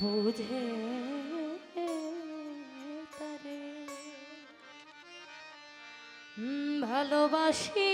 বুঝে তারে ভালোবাসি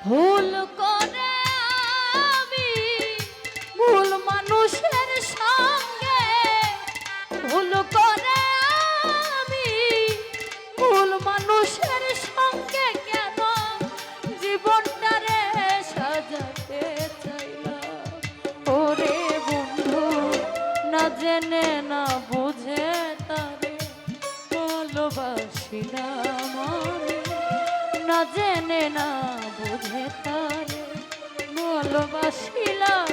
ভুল করে আমি ভুল মানুষের সঙ্গে ভুল করে আমি ভুল মানুষের সঙ্গে কেন জীবনটারে সাজাতে চাইলাম ওরে বন্ধু না জেনে না বুঝে তারে ভালোবাসিলাম আমি না জেনে না বুঝে তারে ভালোবাসিলাম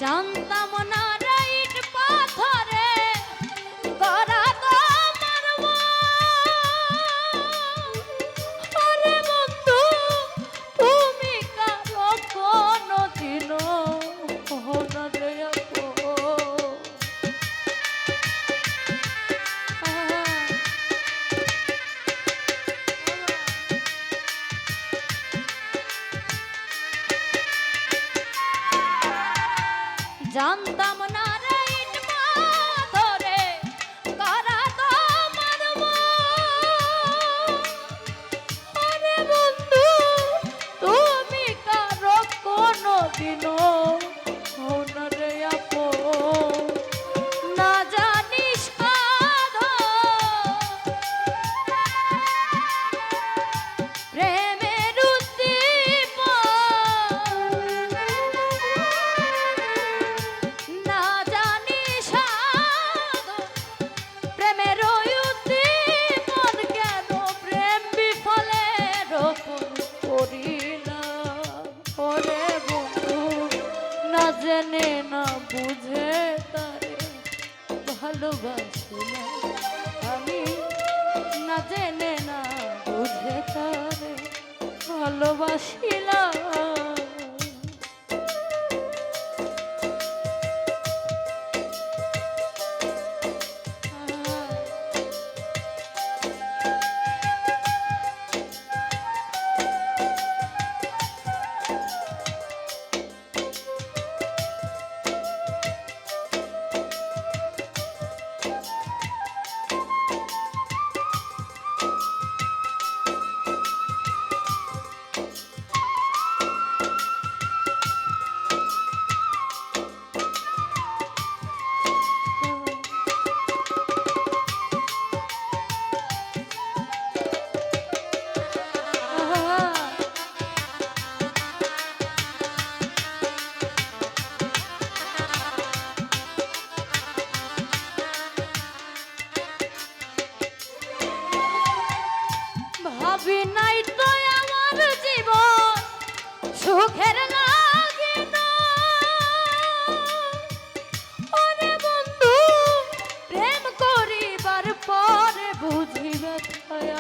জানতাম না রাইট পাথরে করা তোমার আরে বন্ধু তুমি কারো কোনো দিনও না দেয়াবো জানতাম না রাইট পাথরে করা তোমার আরে বন্ধু তুমি কারো কোনো দিনও না রে আপো না জানি সাধ প্রেমের উদ্দীপন না জানি সাধ প্রেমের উদ্দীপন কেন প্রেম বিফলে রোপণ করিলাম ওরে বন্ধু না জেনে না বুঝে তারে ভালোবাসিলাম আমি না জেনে না বুঝে তারে ভালোবাসিলাম ভাবি নাই তো আমার জীবন সুখের লাগে না ওরে বন্ধু প্রেম করিবার পরে বুঝিবে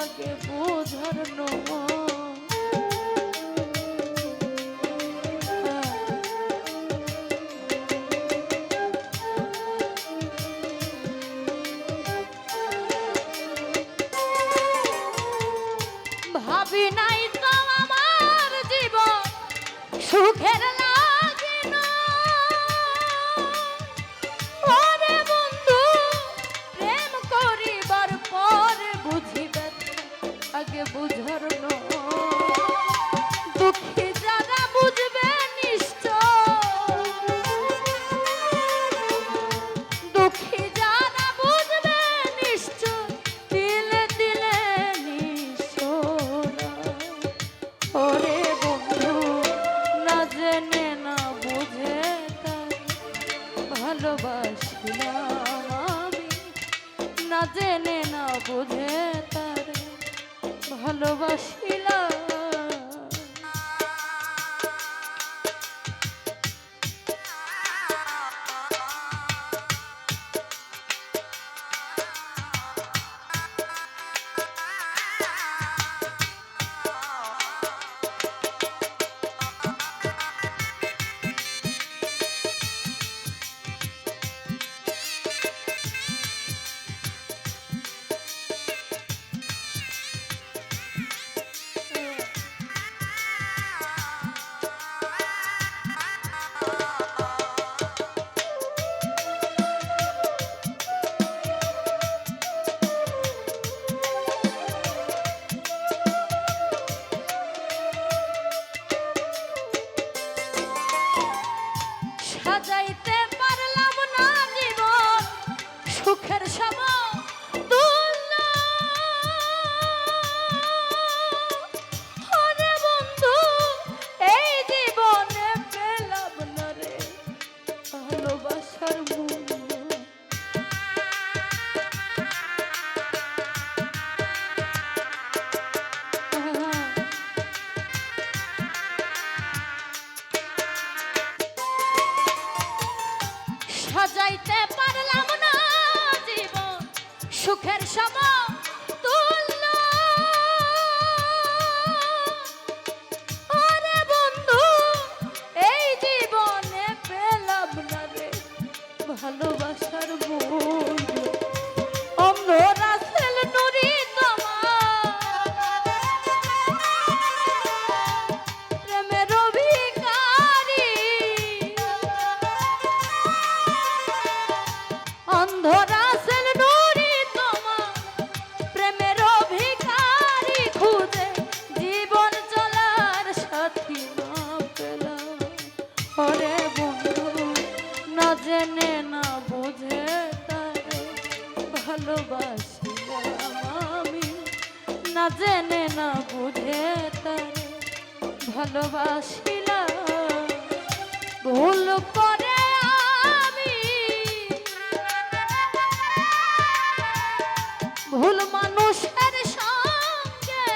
আগে বোঝার ভাবি নাই তো আমার জীবন সুখের লাগে না ওরে বন্ধু প্রেম করিবার পর লাগে বুঝার দুঃখী যারা বুঝবে নিশ্চয়, দুঃখী যারা বুঝবে নিশ্চয়, দিলে দিলে নিশ্চয়। ওরে বন্ধু না জেনে না বুঝে তার ভালোবাসিলাম আমি, না জেনে না বুঝে তার ভালোবাসিলাম। সাজাইতে পারলাম না জীবন সুখের সমতুল্য, ওরে বন্ধু এই জীবনে পেলাম না রে ভালোবাসার মূল্য। সাজাইতে পারলাম না জীবন সুখের সমতুল্য, ওরে বন্ধু এই জীবনে পেলাম না রে ভালোবাসার মূল্য। অন্ধ রাসেল নুরি প্রেমের অভিকারী, অন্ধ রাসেল নুরি তোমার প্রেমের অভিকারী, খুঁজে জীবন চলার সাথী না পেলাম। ওরে বন্ধু না জেনে না বুঝে তারে ভালোবাসিলাম আমি, না জেনে না বুঝে তারে ভালোবাসিলাম। ভুল করে আমি ভুল মানুষের সঙ্গে,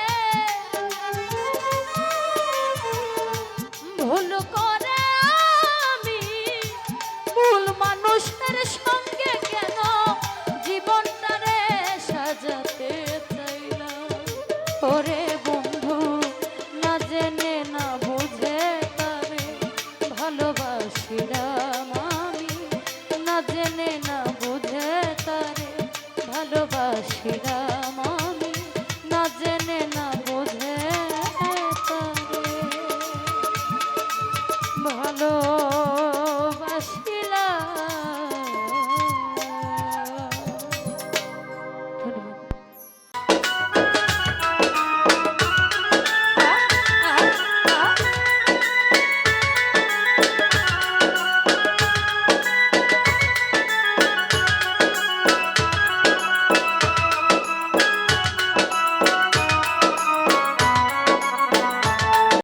ভুল করে আমি ভুল মানুষের সঙ্গে কেন জীবনটারে সাজাতে চাইলাম। ওরে